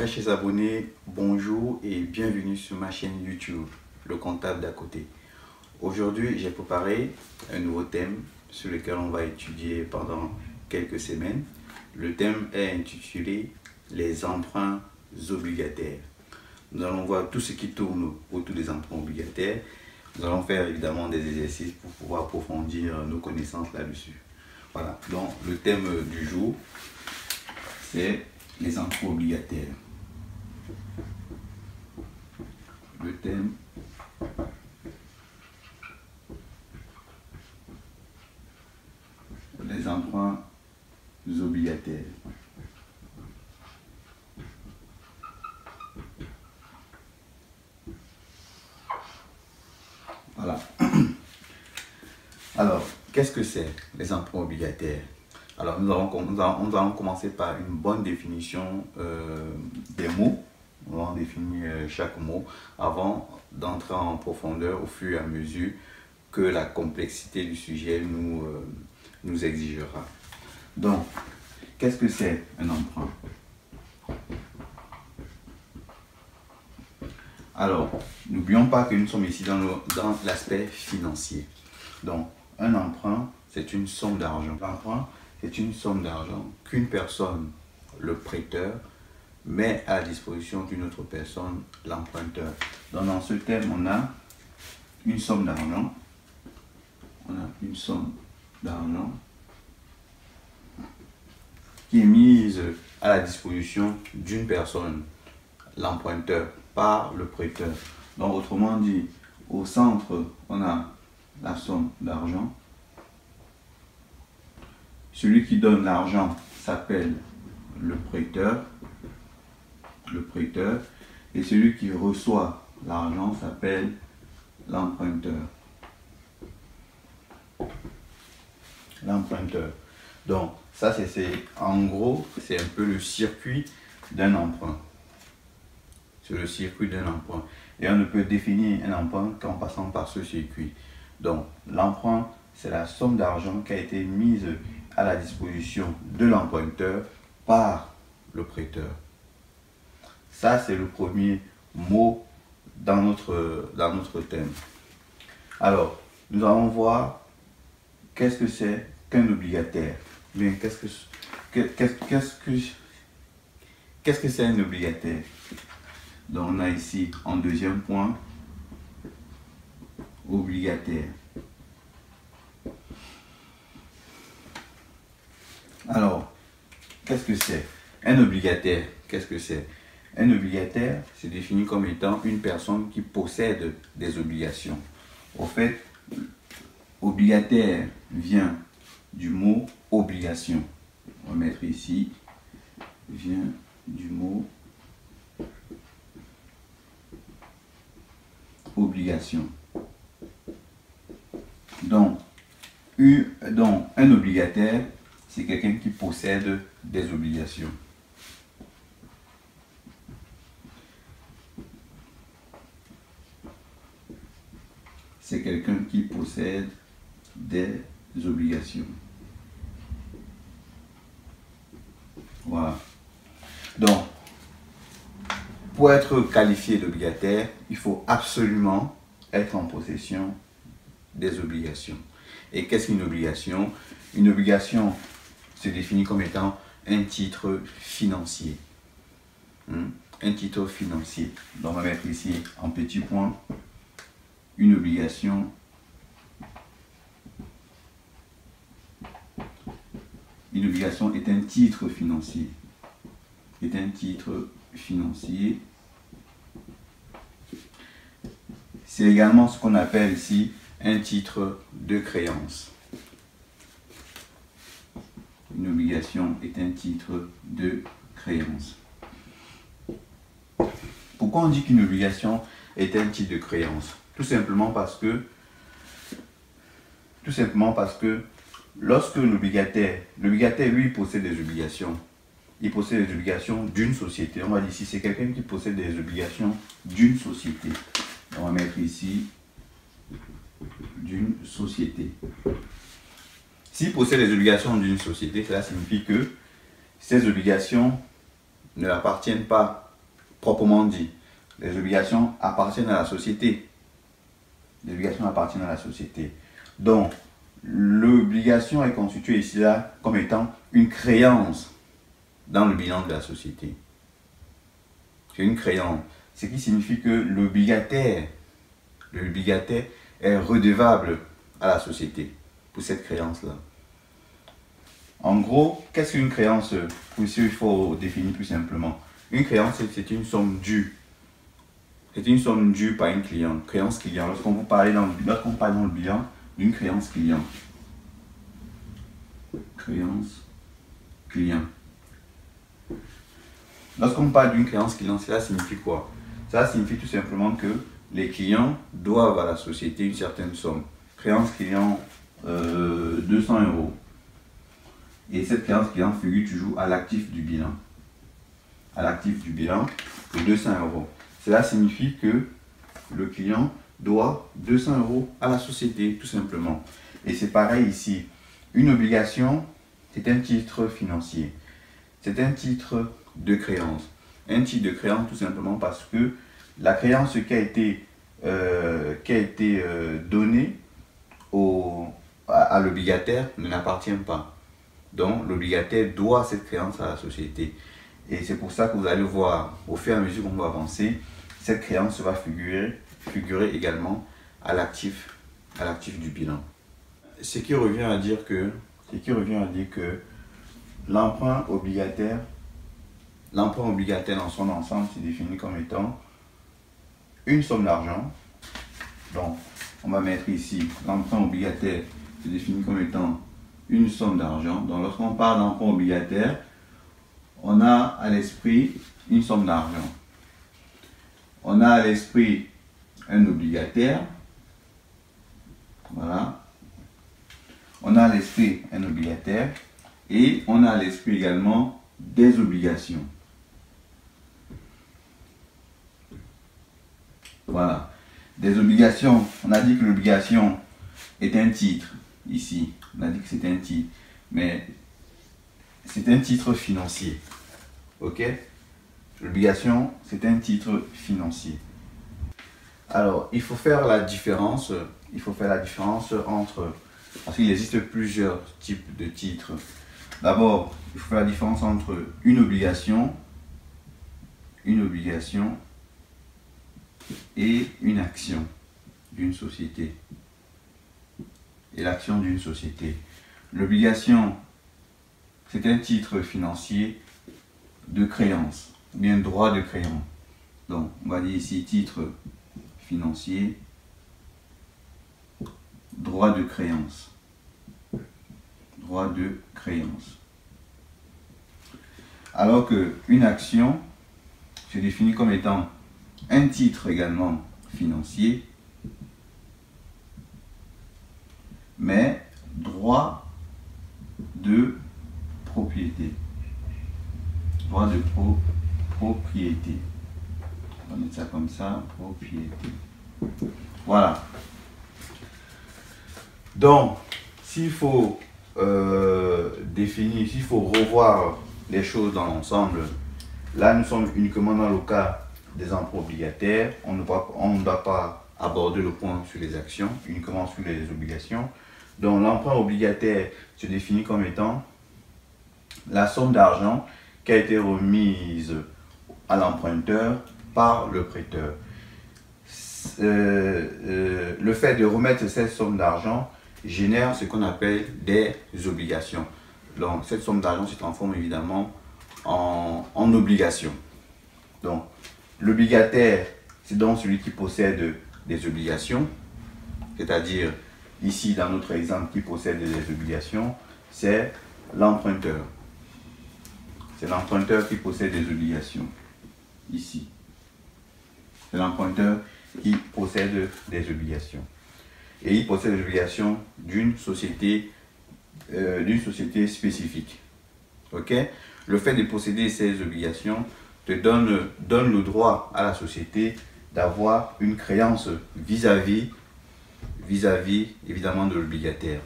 Très chers abonnés, bonjour et bienvenue sur ma chaîne YouTube, Le Comptable d'à côté. Aujourd'hui, j'ai préparé un nouveau thème sur lequel on va étudier pendant quelques semaines. Le thème est intitulé « Les emprunts obligataires ». Nous allons voir tout ce qui tourne autour des emprunts obligataires. Nous allons faire évidemment des exercices pour pouvoir approfondir nos connaissances là-dessus. Voilà, donc le thème du jour, c'est les emprunts obligataires. Le thème les emprunts obligataires. Voilà. Alors, qu'est-ce que c'est les emprunts obligataires? Alors, nous allons commencer par une bonne définition des mots. On va définir chaque mot avant d'entrer en profondeur au fur et à mesure que la complexité du sujet nous exigera. Donc, qu'est-ce que c'est un emprunt? Alors, n'oublions pas que nous sommes ici dans l'aspect financier. Donc, un emprunt, c'est une somme d'argent. L'emprunt, c'est une somme d'argent qu'une personne, le prêteur, met à la disposition d'une autre personne, l'emprunteur. Donc, dans ce thème, on a une somme d'argent. On a une somme d'argent qui est mise à la disposition d'une personne, l'emprunteur, par le prêteur. Donc, autrement dit, au centre, on a la somme d'argent. Celui qui donne l'argent s'appelle le prêteur. Et celui qui reçoit l'argent s'appelle l'emprunteur. Donc, ça, en gros, c'est un peu le circuit d'un emprunt. C'est le circuit d'un emprunt. Et on ne peut définir un emprunt qu'en passant par ce circuit. Donc, l'emprunt, c'est la somme d'argent qui a été mise à la disposition de l'emprunteur par le prêteur. Ça, c'est le premier mot dans notre thème. Alors, nous allons voir qu'est-ce que c'est qu'un obligataire. Bien, qu'est-ce que c'est un obligataire? Donc, on a ici, en deuxième point, obligataire. Alors, qu'est-ce que c'est? Un obligataire, qu'est-ce que c'est? Un obligataire, c'est défini comme étant une personne qui possède des obligations. Au fait, obligataire vient du mot obligation. On va mettre ici, vient du mot obligation. Donc, un obligataire, c'est quelqu'un qui possède des obligations. C'est quelqu'un qui possède des obligations. Voilà. Donc, pour être qualifié d'obligataire, il faut absolument être en possession des obligations. Et qu'est-ce qu'une obligation? Une obligation se définit comme étant un titre financier. Un titre financier. Donc, on va mettre ici en petit point une obligation. Une obligation est un titre financier. Est un titre financier. C'est également ce qu'on appelle ici un titre de créance. Une obligation est un titre de créance. Pourquoi on dit qu'une obligation est un titre de créance? Tout simplement parce que lorsque l'obligataire lui possède des obligations, il possède des obligations d'une société. On va dire ici, c'est quelqu'un qui possède des obligations d'une société. On va mettre ici d'une société. S'il possède les obligations d'une société, cela signifie que ces obligations ne appartiennent pas proprement dit. Les obligations appartiennent à la société. Les obligations appartiennent à la société. Donc, l'obligation est constituée ici là comme étant une créance dans le bilan de la société. C'est une créance. Ce qui signifie que l'obligataire est redevable à la société pour cette créance-là. En gros, qu'est-ce qu'une créance? Ici, il faut définir plus simplement. Une créance, c'est une somme due. C'est une somme due par un client. Créance client. Lorsqu'on parle dans le bilan d'une créance client. Créance client. Lorsqu'on parle d'une créance client, cela signifie quoi? Ça signifie tout simplement que les clients doivent à la société une certaine somme. Créance client 200 €. Et cette créance client figure toujours à l'actif du bilan. À l'actif du bilan de 200 €. Cela signifie que le client doit 200 € à la société, tout simplement. Et c'est pareil ici. Une obligation, c'est un titre financier. C'est un titre de créance. Un titre de créance tout simplement parce que la créance qui a été donnée à l'obligataire ne n'appartient pas. Donc l'obligataire doit cette créance à la société. Et c'est pour ça que vous allez voir, au fur et à mesure qu'on va avancer, cette créance va figurer également à l'actif du bilan. Ce qui revient à dire que l'emprunt obligataire dans son ensemble c'est défini comme étant une somme d'argent. Donc, on va mettre ici l'emprunt obligataire c'est défini comme étant une somme d'argent. Donc, lorsqu'on parle d'emprunt obligataire, on a à l'esprit une somme d'argent. On a à l'esprit un obligataire. Voilà. On a à l'esprit un obligataire et on a à l'esprit également des obligations. Voilà. Des obligations. On a dit que l'obligation est un titre. Ici, on a dit que c'est un titre. Mais c'est un titre financier. Ok? L'obligation, c'est un titre financier. Alors, il faut faire la différence entre... Parce qu'il existe plusieurs types de titres. D'abord, il faut faire la différence entre une obligation et une action d'une société. Et l'action d'une société. L'obligation, c'est un titre financier de créance, ou bien droit de créance. Donc, on va dire ici titre financier, droit de créance. Droit de créance. Alors qu'une action se définit comme étant un titre également financier, mais droit de propriété. Droit de propriété. On va mettre ça comme ça, propriété. Voilà. Donc, s'il faut définir, s'il faut revoir les choses dans l'ensemble, là nous sommes uniquement dans le cas des emprunts obligataires. On ne doit pas aborder le point sur les actions, uniquement sur les obligations. Donc l'emprunt obligataire se définit comme étant la somme d'argent qui a été remise à l'emprunteur par le prêteur. Le fait de remettre cette somme d'argent génère ce qu'on appelle des obligations. Donc cette somme d'argent se transforme évidemment en obligation. Donc l'obligataire, c'est donc celui qui possède des obligations, c'est-à-dire ici dans notre exemple qui possède des obligations, c'est l'emprunteur. C'est l'emprunteur qui possède des obligations. Ici. C'est l'emprunteur qui possède des obligations. Et il possède des obligations d'une société spécifique. Ok? Le fait de posséder ces obligations te donne le droit à la société d'avoir une créance vis-à-vis évidemment de l'obligataire.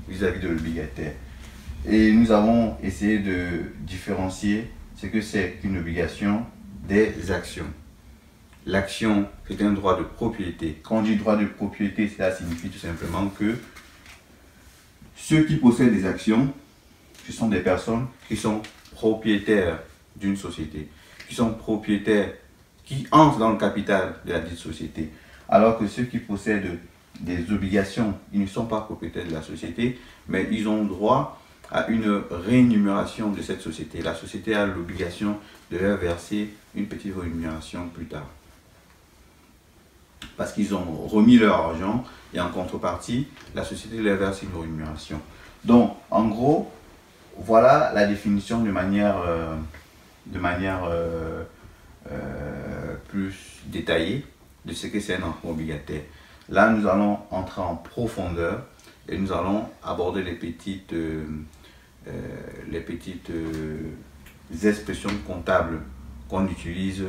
Vis-à-vis de l'obligataire. Et nous avons essayé de différencier c'est que c'est une obligation des actions. L'action, c'est un droit de propriété. Quand on dit droit de propriété, cela signifie tout simplement que ceux qui possèdent des actions, ce sont des personnes qui sont propriétaires d'une société, qui sont propriétaires, qui entrent dans le capital de la dite société. Alors que ceux qui possèdent des obligations, ils ne sont pas propriétaires de la société, mais ils ont droit à une rémunération de cette société. La société a l'obligation de leur verser une petite rémunération plus tard. Parce qu'ils ont remis leur argent et en contrepartie, la société leur verse une rémunération. Donc, en gros, voilà la définition de manière plus détaillée de ce que c'est un emprunt obligataire. Là, nous allons entrer en profondeur et nous allons aborder les petites expressions comptables qu'on utilise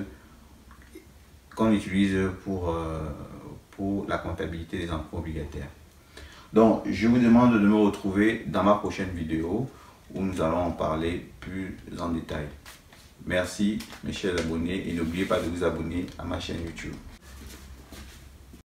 pour la comptabilité des emprunts obligataires. Donc, je vous demande de me retrouver dans ma prochaine vidéo où nous allons en parler plus en détail. Merci mes chers abonnés et n'oubliez pas de vous abonner à ma chaîne YouTube.